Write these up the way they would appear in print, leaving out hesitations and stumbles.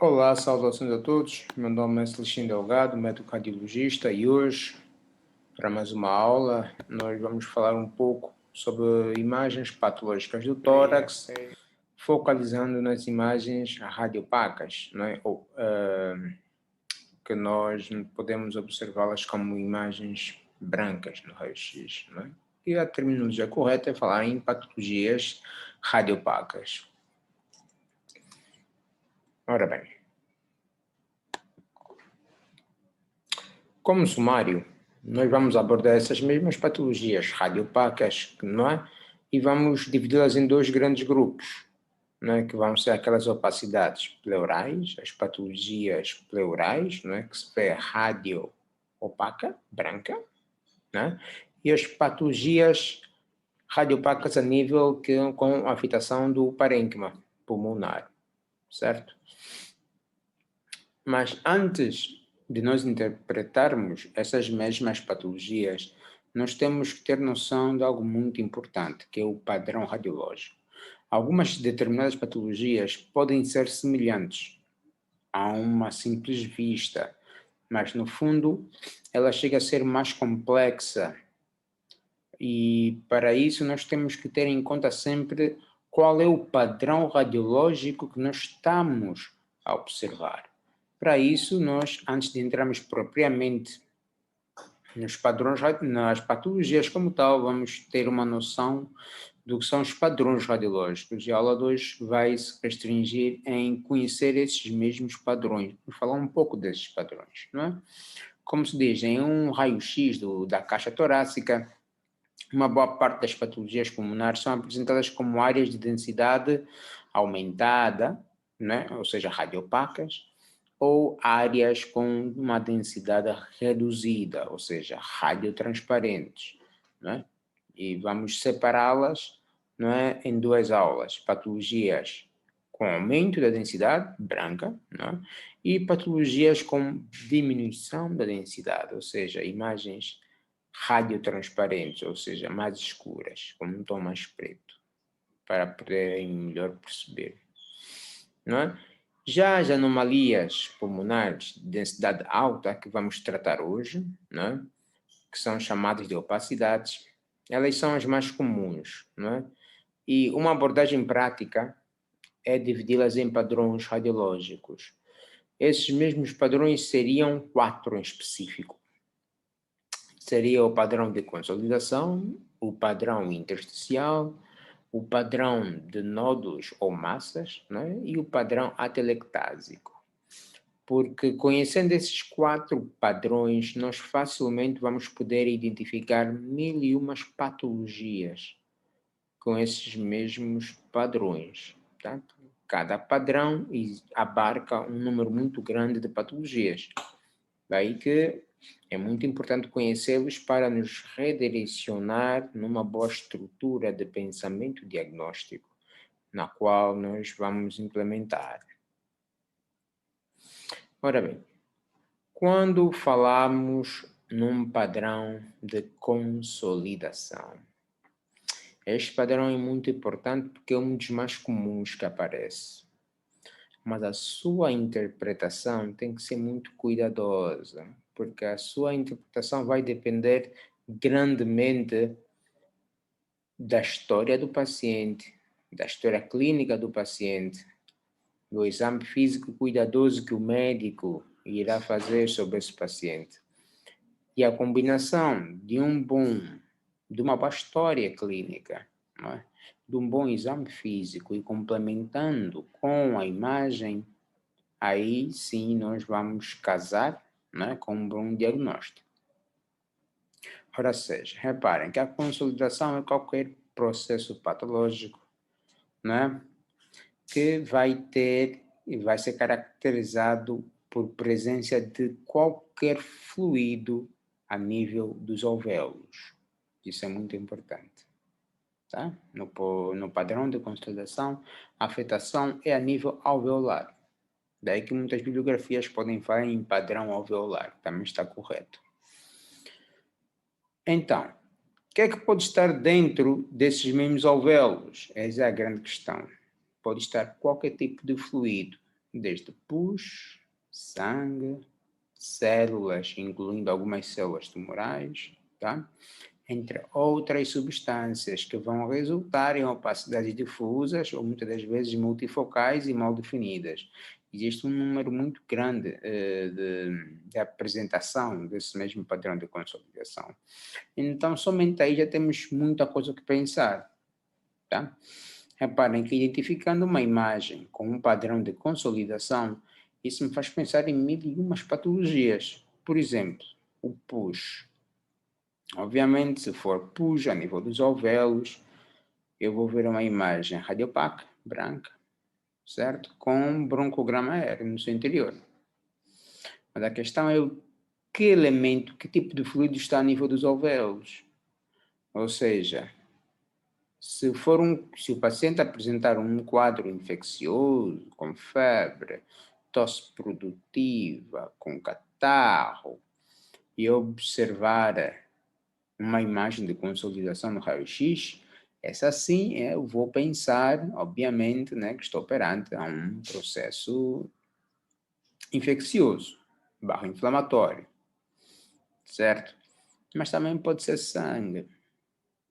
Olá, saudações a todos. Meu nome é Celestino Delgado, médico cardiologista, e hoje, para mais uma aula, nós vamos falar um pouco sobre imagens patológicas do tórax, focalizando nas imagens radiopacas, né? Que nós podemos observá-las como imagens brancas no raio-x. Né? E a terminologia correta é falar em patologias radiopacas. Ora bem, como sumário, nós vamos abordar essas mesmas patologias radiopacas, não é? E vamos dividi-las em dois grandes grupos, não é? Que vão ser aquelas opacidades pleurais, as patologias pleurais, não é? Que se vê radio-opaca, branca, né? E as patologias radiopacas a nível com afetação do parênquima pulmonar, certo? Mas antes de nós interpretarmos essas mesmas patologias, nós temos que ter noção de algo muito importante, que é o padrão radiológico. Algumas determinadas patologias podem ser semelhantes a uma simples vista, mas no fundo ela chega a ser mais complexa. E para isso nós temos que ter em conta sempre qual é o padrão radiológico que nós estamos a observar. Para isso, nós, antes de entrarmos propriamente nos padrões, nas patologias como tal, vamos ter uma noção do que são os padrões radiológicos. E a aula 2 vai se restringir em conhecer esses mesmos padrões, vou falar um pouco desses padrões, não é? Como se diz, em um raio-x da caixa torácica, uma boa parte das patologias pulmonares são apresentadas como áreas de densidade aumentada, né? Ou seja, radiopacas, ou áreas com uma densidade reduzida, ou seja, radiotransparentes, né? E vamos separá-las, não é, em duas aulas: patologias com aumento da densidade, branca, né? E patologias com diminuição da densidade, ou seja, imagens radiotransparentes, ou seja, mais escuras, com um tom mais preto, para poderem melhor perceber, não é? Já as anomalias pulmonares de densidade alta, que vamos tratar hoje, né, que são chamadas de opacidades, elas são as mais comuns, né? E uma abordagem prática é dividi-las em padrões radiológicos. Esses mesmos padrões seriam 4 em específico. Seria o padrão de consolidação, o padrão intersticial, o padrão de nódulos ou massas, né? E o padrão atelectásico. Porque conhecendo esses 4 padrões, nós facilmente vamos poder identificar 1001 patologias com esses mesmos padrões. Tá? Cada padrão abarca um número muito grande de patologias. Daí que é muito importante conhecê-los para nos redirecionar numa boa estrutura de pensamento diagnóstico, na qual nós vamos implementar. Ora bem, quando falamos num padrão de consolidação, este padrão é muito importante porque é um dos mais comuns que aparece. Mas a sua interpretação tem que ser muito cuidadosa, porque a sua interpretação vai depender grandemente da história do paciente, da história clínica do paciente, do exame físico cuidadoso que o médico irá fazer sobre esse paciente. E a combinação de uma boa história clínica, não é? De um bom exame físico e complementando com a imagem, aí sim nós vamos casar, né, com um bom diagnóstico. Ora seja, reparem que a consolidação é qualquer processo patológico, né, que vai ser caracterizado por presença de qualquer fluido a nível dos alvéolos. Isso é muito importante. Tá? No padrão de consolidação, a afetação é a nível alveolar. Daí que muitas bibliografias podem falar em padrão alveolar, também está correto. Então, o que é que pode estar dentro desses mesmos alvéolos? Essa é a grande questão. Pode estar qualquer tipo de fluido, desde pus, sangue, células, incluindo algumas células tumorais, tá? Entre outras substâncias que vão resultar em opacidades difusas ou muitas das vezes multifocais e mal definidas. Existe um número muito grande de apresentação desse mesmo padrão de consolidação. Então, somente aí já temos muita coisa que pensar, tá? Reparem que identificando uma imagem com um padrão de consolidação, isso me faz pensar em mil e umas patologias. Por exemplo, o pus. Obviamente, se for pus a nível dos alvéolos, eu vou ver uma imagem radiopaca, branca, certo? Com broncograma aéreo no seu interior. Mas a questão é que elemento, que tipo de fluido está a nível dos alvéolos. Ou seja, se o paciente apresentar um quadro infeccioso, com febre, tosse produtiva, com catarro, e observar uma imagem de consolidação no raio-x, essa sim eu vou pensar, obviamente, né, que estou perante a um processo infeccioso, inflamatório, certo? Mas também pode ser sangue.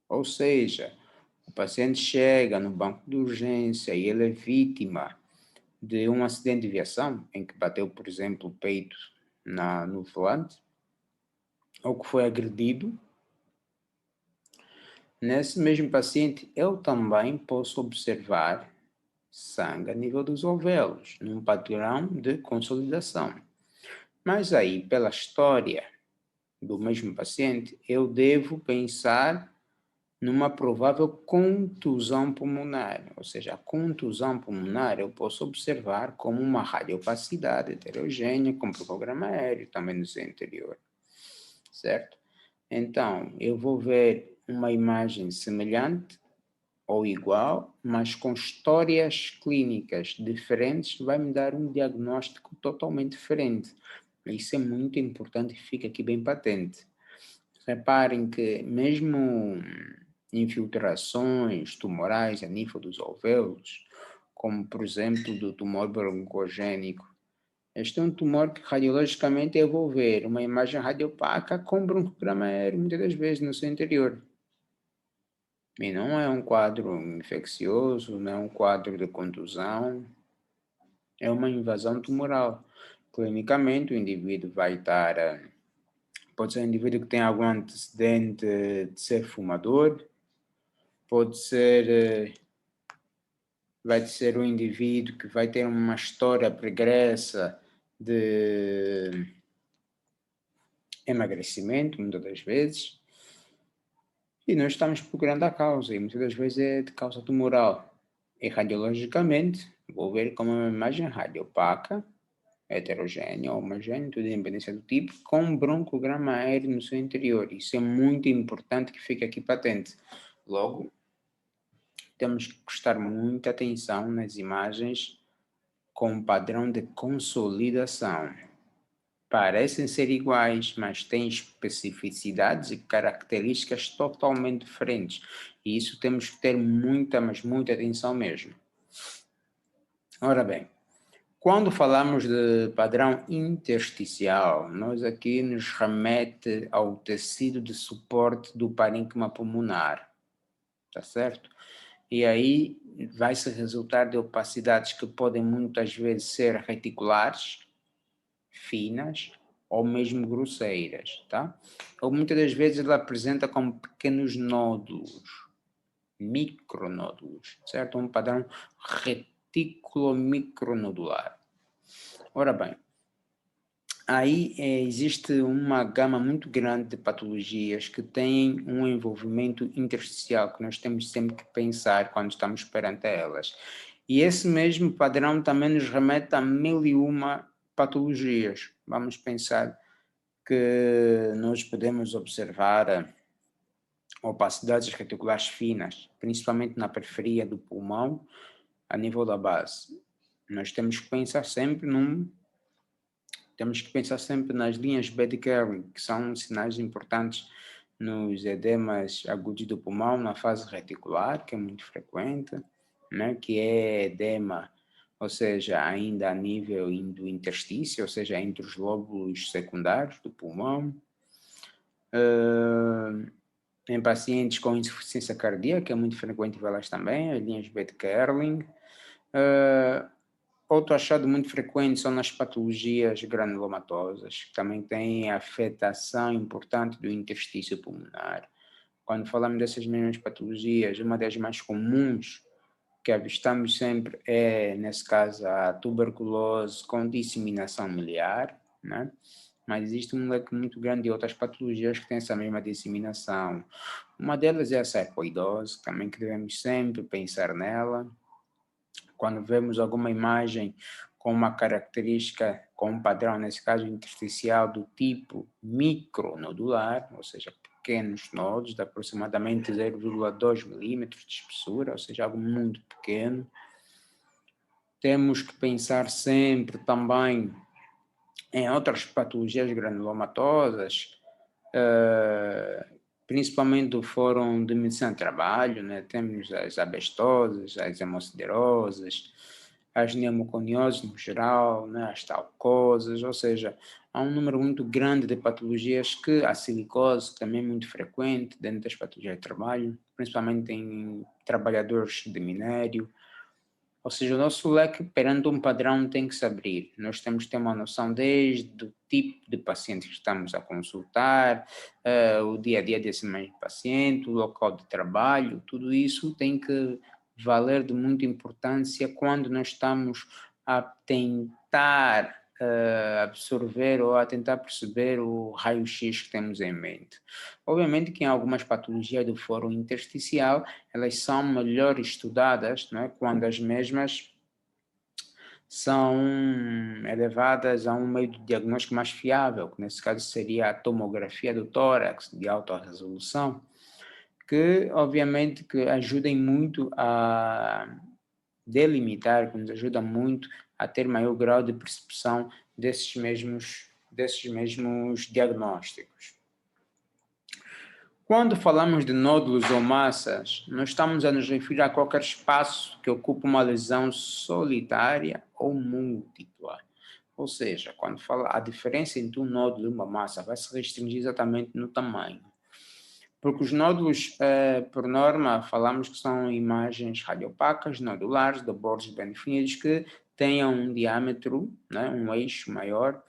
Ou seja, o paciente chega no banco de urgência e ele é vítima de um acidente de viação, em que bateu, por exemplo, o peito no volante, ou que foi agredido. Nesse mesmo paciente, eu também posso observar sangue a nível dos alvéolos, num padrão de consolidação. Mas aí, pela história do mesmo paciente, eu devo pensar numa provável contusão pulmonar. Ou seja, a contusão pulmonar eu posso observar como uma radiopacidade heterogênea com programa aéreo também no seu interior, certo? Então, eu vou ver uma imagem semelhante ou igual, mas com histórias clínicas diferentes, vai me dar um diagnóstico totalmente diferente. Isso é muito importante e fica aqui bem patente. Reparem que mesmo infiltrações tumorais a nível dos alvéolos, como por exemplo do tumor broncogênico, este é um tumor que radiologicamente eu vou ver uma imagem radiopaca com broncograma aéreo muitas das vezes no seu interior. E não é um quadro infeccioso, não é um quadro de contusão, é uma invasão tumoral. Clinicamente, o indivíduo vai estar, pode ser um indivíduo que tem algum antecedente de ser fumador, pode ser, vai ser um indivíduo que vai ter uma história pregressa de emagrecimento, muitas das vezes, e nós estamos procurando a causa, e muitas das vezes é de causa tumoral. E radiologicamente, vou ver como uma imagem radiopaca, heterogênea, homogênea, tudo em independência do tipo, com broncograma aéreo no seu interior. Isso é muito importante que fique aqui patente. Logo, temos que prestar muita atenção nas imagens com padrão de consolidação. Parecem ser iguais, mas têm especificidades e características totalmente diferentes. E isso temos que ter muita, mas muita atenção mesmo. Ora bem, quando falamos de padrão intersticial, nós aqui nos remete ao tecido de suporte do parênquima pulmonar, tá certo? E aí vai se resultar de opacidades que podem muitas vezes ser reticulares, finas ou mesmo grosseiras, tá? Ou muitas das vezes ela apresenta como pequenos nódulos, micronódulos, certo? Um padrão reticulomicronodular. Ora bem, aí existe uma gama muito grande de patologias que têm um envolvimento intersticial que nós temos sempre que pensar quando estamos perante elas. E esse mesmo padrão também nos remete a mil e uma patologias. Vamos pensar que nós podemos observar opacidades reticulares finas, principalmente na periferia do pulmão, a nível da base. Nós temos que pensar sempre nas linhas B de Kerr, que são sinais importantes nos edemas agudos do pulmão na fase reticular, que é muito frequente, né? Que é edema ou seja, ainda a nível do interstício, ou seja, entre os lóbulos secundários do pulmão. Em pacientes com insuficiência cardíaca, é muito frequente vê-las também, as linhas Beta-Kerling. Outro achado muito frequente são nas patologias granulomatosas, que também têm afetação importante do interstício pulmonar. Quando falamos dessas mesmas patologias, uma das mais comuns que avistamos sempre é, nesse caso, a tuberculose com disseminação miliar, né? Mas existe um leque muito grande de outras patologias que têm essa mesma disseminação. Uma delas é a sarcoidose, também que devemos sempre pensar nela. Quando vemos alguma imagem com uma característica, com um padrão, nesse caso intersticial, do tipo micronodular, ou seja, pequenos nodos de aproximadamente 0,2 milímetros de espessura, ou seja, algo muito pequeno. Temos que pensar sempre também em outras patologias granulomatosas, principalmente do Fórum de Medicina do Trabalho, né? Temos as abestoses, as hemosideroses, as pneumoconioses no geral, né? As talcoses, ou seja, há um número muito grande de patologias que a silicose também é muito frequente dentro das patologias de trabalho, principalmente em trabalhadores de minério. Ou seja, o nosso leque perante um padrão tem que se abrir. Nós temos que ter uma noção desde o tipo de paciente que estamos a consultar, o dia a dia desse mesmo paciente, o local de trabalho, tudo isso tem que valer de muita importância quando nós estamos a tentar absorver ou a tentar perceber o raio-x que temos em mente. Obviamente que em algumas patologias do foro intersticial, elas são melhor estudadas, não é? Quando as mesmas são elevadas a um meio de diagnóstico mais fiável, que nesse caso seria a tomografia do tórax de alta resolução, que obviamente que ajudem muito a delimitar, que nos ajuda muito a ter maior grau de percepção desses mesmos diagnósticos. Quando falamos de nódulos ou massas, nós estamos a nos referir a qualquer espaço que ocupe uma lesão solitária ou múltipla. Ou seja, quando fala a diferença entre um nódulo e uma massa vai se restringir exatamente no tamanho. Porque os nódulos, por norma, falamos que são imagens radiopacas, nodulares, de bordos bem definidos, que tenham um diâmetro, né, um eixo maior,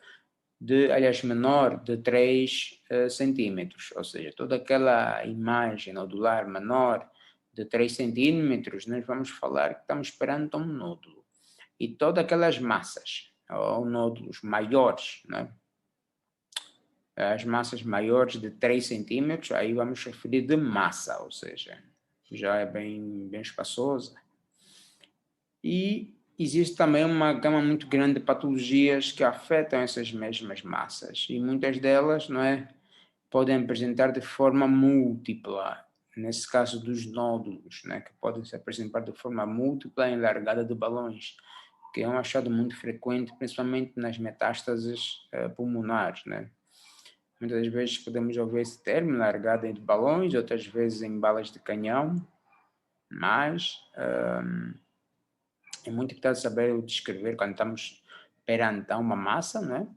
menor de 3 centímetros. Ou seja, toda aquela imagem nodular menor de 3 centímetros, nós vamos falar que estamos perante um nódulo. E todas aquelas massas, ou nódulos maiores, né, as massas maiores de 3 centímetros, aí vamos referir de massa, ou seja, já é bem espaçosa. E existe também uma gama muito grande de patologias que afetam essas mesmas massas, e muitas delas, não é, podem apresentar de forma múltipla, nesse caso dos nódulos, né, que podem se apresentar de forma múltipla em largada de balões, que é um achado muito frequente, principalmente nas metástases pulmonares, né. Muitas vezes podemos ouvir esse termo, largada de balões, outras vezes em balas de canhão, mas é muito importante saber descrever quando estamos perante uma massa, né?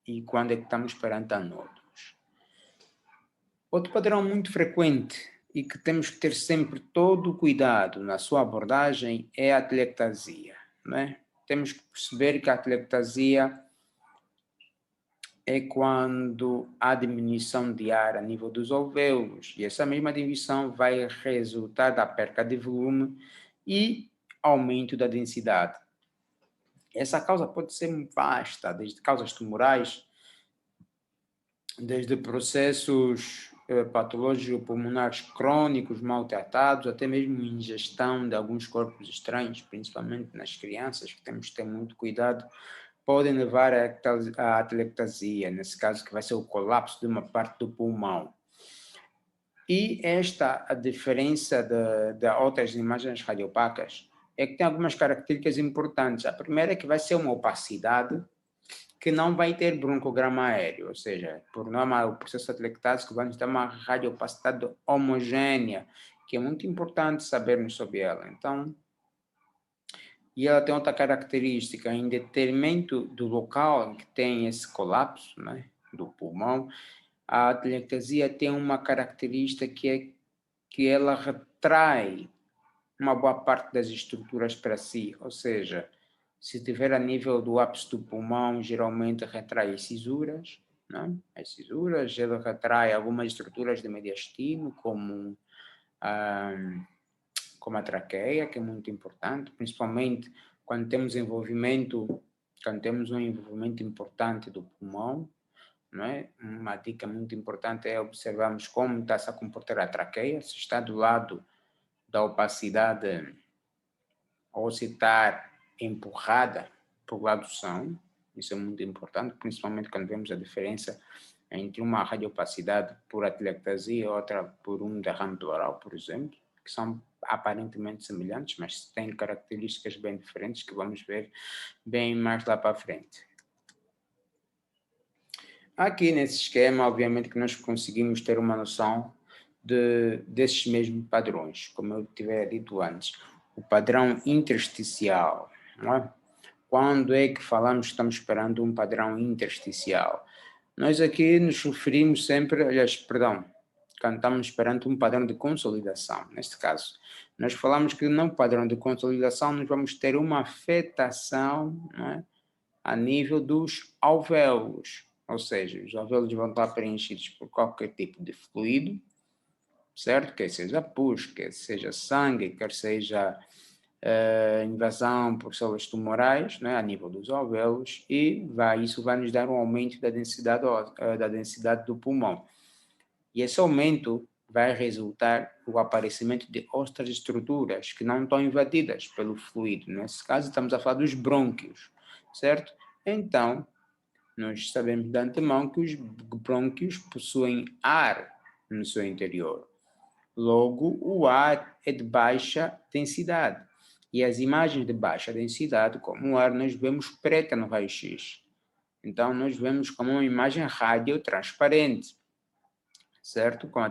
E quando é que estamos perante a nódulos. Outro padrão muito frequente e que temos que ter sempre todo o cuidado na sua abordagem é a atelectasia, né? Temos que perceber que a atelectasia é quando há diminuição de ar a nível dos alvéolos, e essa mesma diminuição vai resultar da perca de volume e aumento da densidade. Essa causa pode ser vasta, desde causas tumorais, desde processos patológicos pulmonares crônicos mal tratados, até mesmo ingestão de alguns corpos estranhos, principalmente nas crianças, que temos que ter muito cuidado, podem levar à atelectasia, nesse caso que vai ser o colapso de uma parte do pulmão. E a diferença de outras imagens radiopacas é que tem algumas características importantes. A primeira é que vai ser uma opacidade que não vai ter broncograma aéreo, ou seja, por norma o processo atelectásico vai nos dar uma radiopacidade homogênea, que é muito importante sabermos sobre ela. Então, E ela tem outra característica, em detrimento do local em que tem esse colapso, né, do pulmão, a atelectasia tem uma característica que é que ela retrai uma boa parte das estruturas para si, ou seja, se tiver a nível do ápice do pulmão, geralmente retrai as cisuras, né? As cisuras, ela retrai algumas estruturas de mediastino, ah, como a traqueia, que é muito importante, principalmente quando temos um envolvimento importante do pulmão, não é? Uma dica muito importante é observarmos como está se a comportar a traqueia, se está do lado da opacidade ou se está empurrada para o lado são. Isso é muito importante, principalmente quando vemos a diferença entre uma radiopacidade por atelectasia e outra por um derrame pleural, por exemplo, que são aparentemente semelhantes, mas têm características bem diferentes que vamos ver bem mais lá para frente. Aqui nesse esquema, obviamente que nós conseguimos ter uma noção desses mesmos padrões, como eu tiver dito antes. O padrão intersticial, não é? Quando é que falamos que estamos esperando um padrão intersticial? Nós aqui nos referimos sempre, aliás, perdão, quando estamos esperando um padrão de consolidação, neste caso. Nós falamos que no padrão de consolidação nós vamos ter uma afetação, não é, a nível dos alvéolos, ou seja, os alvéolos vão estar preenchidos por qualquer tipo de fluido, certo? Quer seja pus, quer seja sangue, quer seja invasão por células tumorais, né, a nível dos alvéolos, e isso vai nos dar um aumento da densidade do pulmão. E esse aumento vai resultar no aparecimento de outras estruturas que não estão invadidas pelo fluido. Nesse caso, estamos a falar dos brônquios, certo? Então, nós sabemos de antemão que os brônquios possuem ar no seu interior. Logo, o ar é de baixa densidade. E as imagens de baixa densidade, como o ar, nós vemos preta no raio-x. Então, nós vemos como uma imagem radiotransparente, certo? Com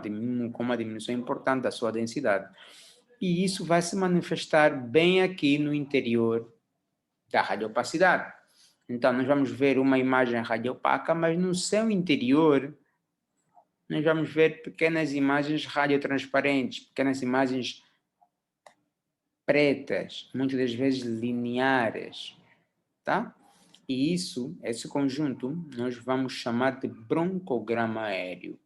uma diminuição importante da sua densidade. E isso vai se manifestar bem aqui no interior da radiopacidade. Então, nós vamos ver uma imagem radiopaca, mas no seu interior, nós vamos ver pequenas imagens radiotransparentes, pequenas imagens pretas, muitas das vezes lineares, tá? E esse conjunto, nós vamos chamar de broncograma aéreo.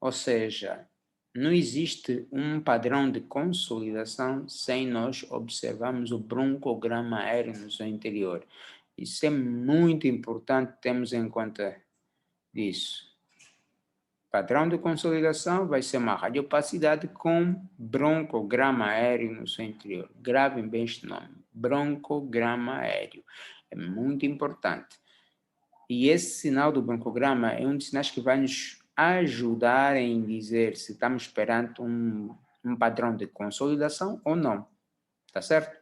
Ou seja, não existe um padrão de consolidação sem nós observarmos o broncograma aéreo no seu interior. Isso é muito importante termos em conta disso. Padrão de consolidação vai ser uma radiopacidade com broncograma aéreo no seu interior. Gravem bem este nome, broncograma aéreo. É muito importante. E esse sinal do broncograma é um dos sinais que vai nos ajudar em dizer se estamos perante um padrão de consolidação ou não. Tá certo?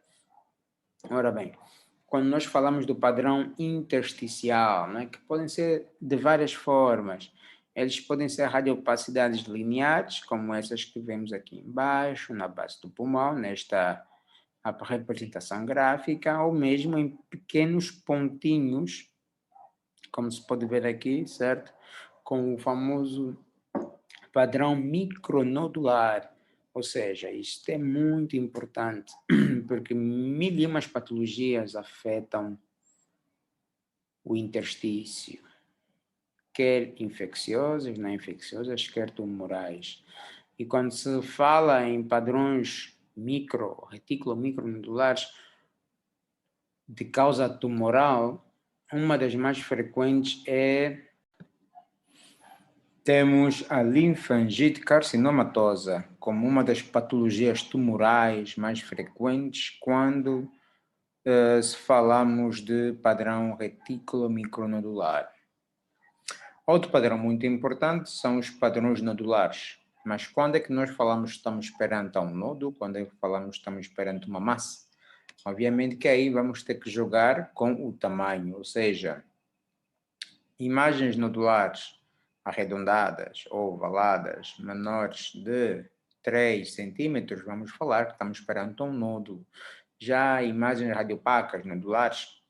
Ora bem, quando nós falamos do padrão intersticial, né, que podem ser de várias formas, eles podem ser radiopacidades lineares, como essas que vemos aqui embaixo, na base do pulmão, nesta representação gráfica, ou mesmo em pequenos pontinhos, como se pode ver aqui, certo? Com o famoso padrão micronodular, ou seja, isto é muito importante, porque mil e umas patologias afetam o interstício, quer infecciosas, não infecciosas, quer tumorais. E quando se fala em padrões retículo-micronodulares de causa tumoral, uma das mais frequentes temos a linfangite carcinomatosa como uma das patologias tumorais mais frequentes quando se falamos de padrão retículo-micronodular. Outro padrão muito importante são os padrões nodulares. Mas quando é que nós falamos que estamos perante um nodo? Quando é que falamos que estamos perante uma massa? Obviamente que aí vamos ter que jogar com o tamanho, ou seja, imagens nodulares arredondadas ou ovaladas menores de 3 centímetros, vamos falar que estamos perante um nódulo. Já imagens radiopacas nodulares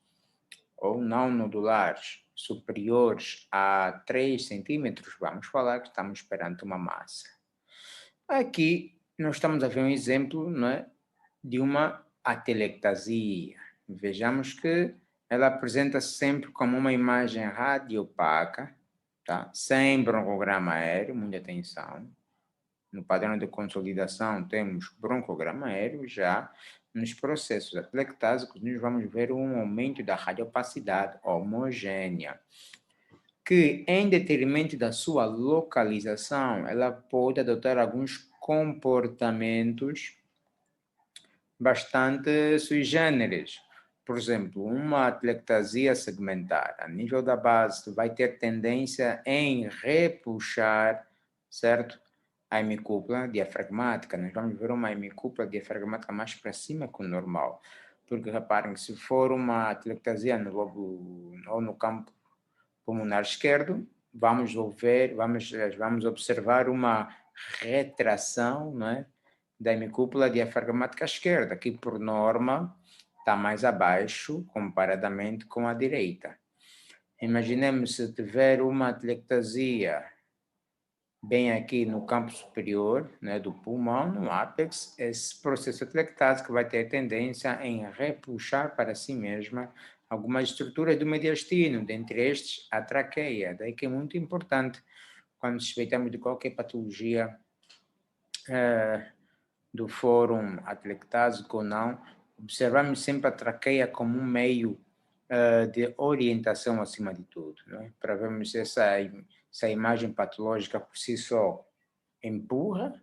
ou não nodulares superiores a 3 centímetros, vamos falar que estamos perante uma massa. Aqui nós estamos a ver um exemplo, não é, de uma atelectasia. Vejamos que ela apresenta sempre como uma imagem radiopaca, tá? Sem broncograma aéreo, muita atenção. No padrão de consolidação temos broncograma aéreo, já nos processos atelectásicos nós vamos ver um aumento da radiopacidade homogênea, que em detrimento da sua localização, ela pode adotar alguns comportamentos bastante sui generis. Por exemplo, uma atelectasia segmentar a nível da base vai ter tendência em repuxar, certo? A hemicúpula diafragmática. Nós vamos ver uma hemicúpula diafragmática mais para cima que o normal. Porque reparem que se for uma atelectasia no lobo ou no campo pulmonar esquerdo, vamos observar uma retração, não é, da hemicúpula diafragmática esquerda, que por norma está mais abaixo comparadamente com a direita. Imaginemos se tiver uma atelectasia bem aqui no campo superior, né, do pulmão, no ápex, esse processo atelectásico vai ter tendência em repuxar para si mesma algumas estruturas do mediastino, dentre estes a traqueia. Daí que é muito importante, quando suspeitamos de qualquer patologia do fórum atelectásico ou não, observamos sempre a traqueia como um meio de orientação acima de tudo, né? Para vermos se essa imagem patológica por si só empurra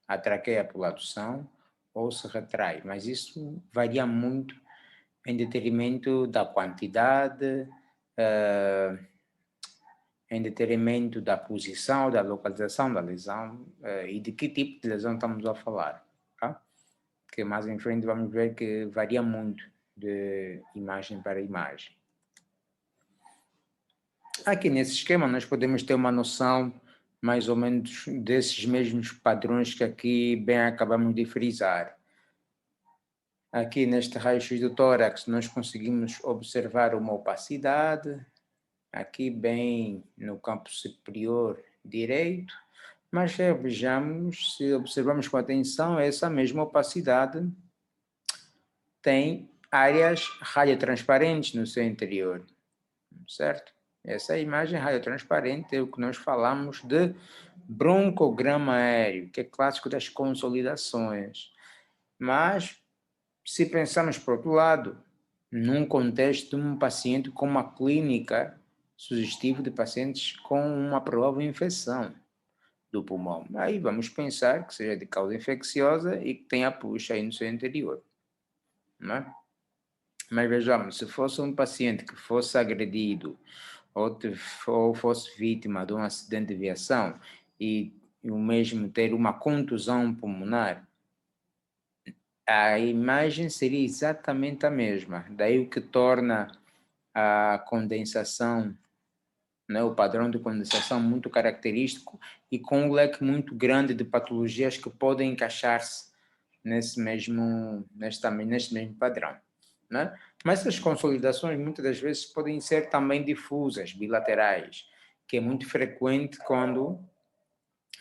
a traqueia para o lado são ou se retrai, mas isso varia muito em detrimento da quantidade, em detrimento da posição, da localização da lesão e de que tipo de lesão estamos a falar, tá? Que mais em frente vamos ver que varia muito de imagem para imagem. Aqui nesse esquema nós podemos ter uma noção mais ou menos desses mesmos padrões que aqui bem acabamos de frisar. Aqui neste raio-x do tórax nós conseguimos observar uma opacidade, aqui bem no campo superior direito, mas vejamos, se observamos com atenção, essa mesma opacidade tem áreas radiotransparentes no seu interior, certo? Essa imagem radiotransparente é o que nós falamos de broncograma aéreo, que é clássico das consolidações. Mas, se pensarmos por outro lado, num contexto de um paciente com uma clínica sugestiva de pacientes com uma provável infecção do pulmão, aí vamos pensar que seja de causa infecciosa e que tenha puxa aí no seu interior, não é? Mas vejamos, se fosse um paciente que fosse agredido ou fosse vítima de um acidente de viação e o mesmo ter uma contusão pulmonar, a imagem seria exatamente a mesma. Daí o que torna a condensação, né, o padrão de condensação muito característico e com um leque muito grande de patologias que podem encaixar-se neste mesmo padrão, né? Mas essas consolidações muitas das vezes podem ser também difusas, bilaterais, que é muito frequente quando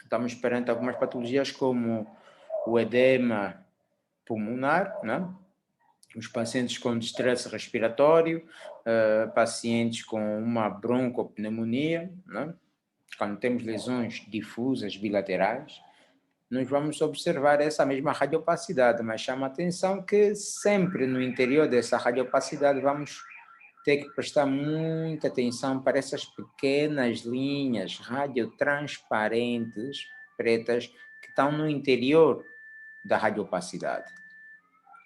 estamos perante algumas patologias como o edema pulmonar, né? Os pacientes com distresse respiratório, pacientes com uma broncopneumonia, né? Quando temos lesões difusas bilaterais, nós vamos observar essa mesma radiopacidade, mas chama a atenção que sempre no interior dessa radiopacidade vamos ter que prestar muita atenção para essas pequenas linhas radiotransparentes, pretas, que estão no interior da radiopacidade.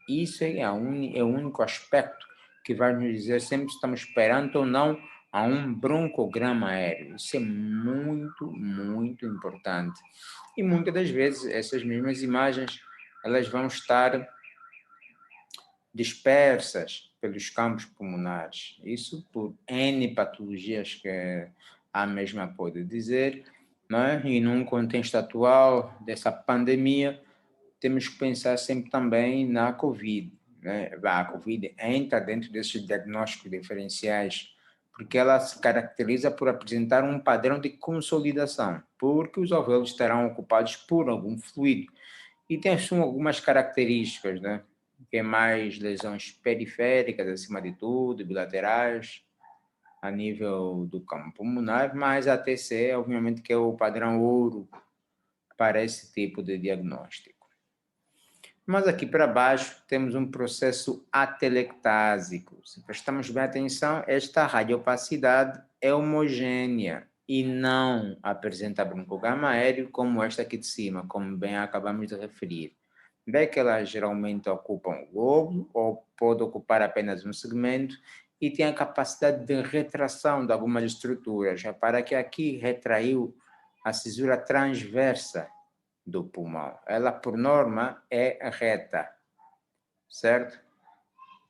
Isso é o único aspecto que vai nos dizer sempre se estamos perante ou não a um broncograma aéreo. Isso é muito, muito importante. E muitas das vezes essas mesmas imagens elas vão estar dispersas pelos campos pulmonares. Isso por N patologias que a mesma pode dizer, né? E num contexto atual dessa pandemia, temos que pensar sempre também na Covid, né, a COVID entra dentro desses diagnósticos diferenciais, porque ela se caracteriza por apresentar um padrão de consolidação, porque os alvéolos estarão ocupados por algum fluido. E tem algumas características, né? Que é mais lesões periféricas, acima de tudo, bilaterais, a nível do campo pulmonar, mas a TC, obviamente, que é o padrão ouro para esse tipo de diagnóstico. Mas aqui para baixo temos um processo atelectásico. Se prestamos bem atenção, esta radiopacidade é homogênea e não apresenta broncogama aéreo como esta aqui de cima, como bem acabamos de referir. Bem que elas geralmente ocupam o globo ou pode ocupar apenas um segmento e tem a capacidade de retração de algumas estruturas. Repara que aqui retraiu a cisura transversa do pulmão. Ela, por norma, é reta, certo?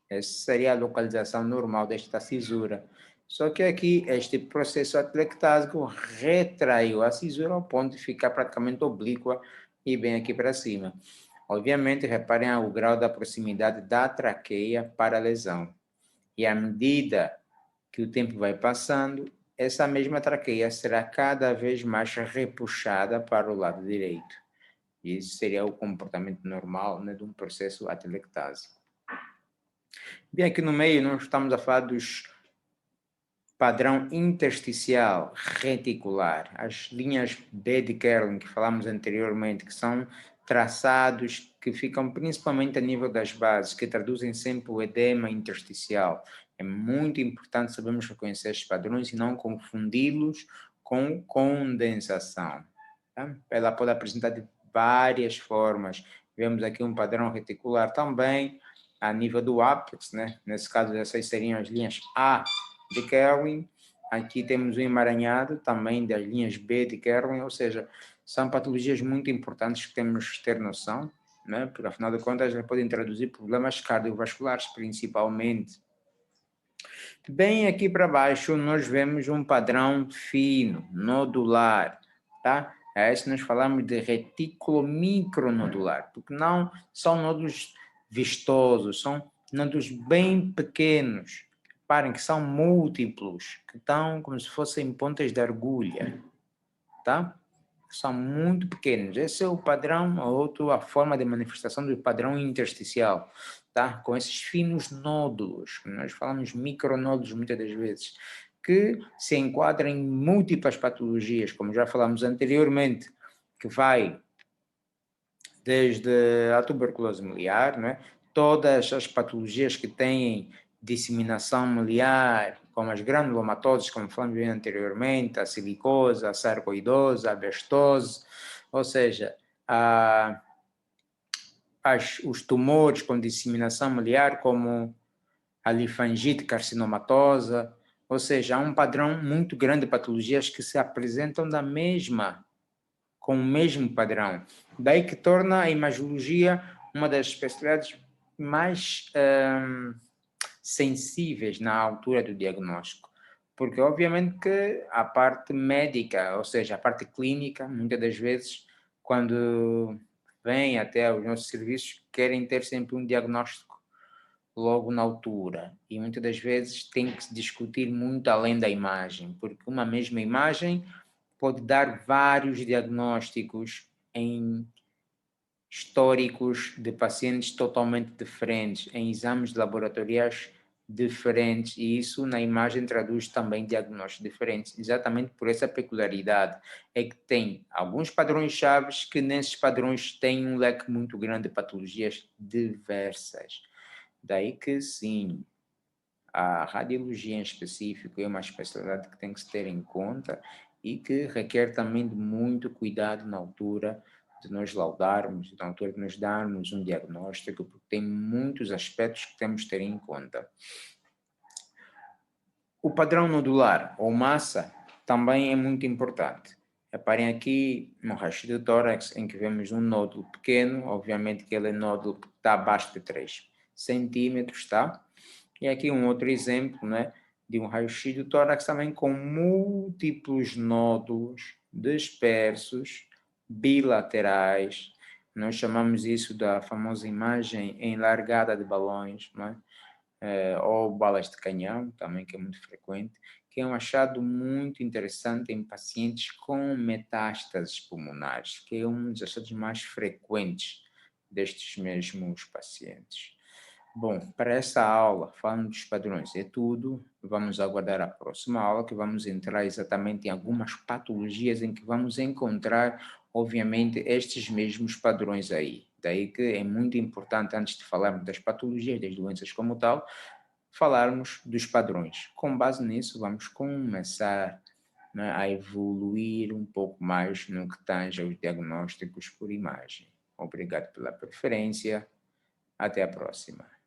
Essa seria a localização normal desta cisura. Só que aqui, este processo atelectásico retraiu a cisura ao ponto de ficar praticamente oblíqua e bem aqui para cima. Obviamente, reparem o grau da proximidade da traqueia para a lesão. E à medida que o tempo vai passando, essa mesma traqueia será cada vez mais repuxada para o lado direito. Isso seria o comportamento normal, né, de um processo atelectásico. Bem, aqui no meio nós estamos a falar dos padrão intersticial reticular, as linhas B de Kerlin que falamos anteriormente, que são traçados que ficam principalmente a nível das bases, que traduzem sempre o edema intersticial. É muito importante sabermos reconhecer estes padrões e não confundi-los com condensação. Tá? Ela pode apresentar de várias formas. Vemos aqui um padrão reticular também, a nível do ápex, né? Nesse caso, essas seriam as linhas A de Kerwin. Aqui temos o emaranhado também das linhas B de Kerwin, ou seja, são patologias muito importantes que temos que ter noção, né? Porque afinal de contas elas podem traduzir problemas cardiovasculares principalmente. Bem aqui para baixo nós vemos um padrão fino, nodular, tá? É esse nós falamos de retículo micronodular, porque não são nódulos vistosos, são nódulos bem pequenos. Reparem que são múltiplos, que estão como se fossem pontas de agulha, tá? São muito pequenos. Esse é o padrão, a forma de manifestação do padrão intersticial, tá? Com esses finos nódulos, que nós falamos micronódulos muitas das vezes, que se enquadram em múltiplas patologias, como já falamos anteriormente, que vai desde a tuberculose miliar, né? Todas as patologias que têm disseminação miliar, como as granulomatoses, como falamos bem anteriormente, a silicose, a sarcoidose, a bestose, ou seja, os tumores com disseminação miliar, como a linfangite carcinomatosa, ou seja, há um padrão muito grande de patologias que se apresentam com o mesmo padrão. Daí que torna a imagiologia uma das especialidades mais sensíveis na altura do diagnóstico. Porque, obviamente, que a parte médica, ou seja, a parte clínica, muitas das vezes, quando vêm até os nossos serviços, querem ter sempre um diagnóstico logo na altura. E muitas das vezes tem que se discutir muito além da imagem, porque uma mesma imagem pode dar vários diagnósticos em históricos de pacientes totalmente diferentes, em exames laboratoriais diferentes, e isso na imagem traduz também diagnósticos diferentes, exatamente por essa peculiaridade, é que tem alguns padrões chaves que nesses padrões têm um leque muito grande de patologias diversas. Daí que sim, a radiologia em específico é uma especialidade que tem que se ter em conta e que requer também de muito cuidado na altura de nós laudarmos, na altura de nós darmos um diagnóstico, porque tem muitos aspectos que temos de ter em conta. O padrão nodular ou massa também é muito importante. Reparem aqui no raio do tórax em que vemos um nódulo pequeno, obviamente que ele é nódulo que está abaixo de 3 centímetros, tá? E aqui um outro exemplo, né, de um raio-x do tórax também com múltiplos nódulos dispersos, bilaterais, Nós chamamos isso da famosa imagem em largada de balões, não é? Ou balas de canhão, também que é muito frequente, que é um achado muito interessante em pacientes com metástases pulmonares, que é um dos achados mais frequentes destes mesmos pacientes. Bom, para essa aula, falando dos padrões, é tudo. Vamos aguardar a próxima aula, que vamos entrar exatamente em algumas patologias em que vamos encontrar, obviamente, estes mesmos padrões aí. Daí que é muito importante, antes de falarmos das patologias, das doenças como tal, falarmos dos padrões. Com base nisso, vamos começar, né, a evoluir um pouco mais no que tange aos diagnósticos por imagem. Obrigado pela preferência. Até a próxima.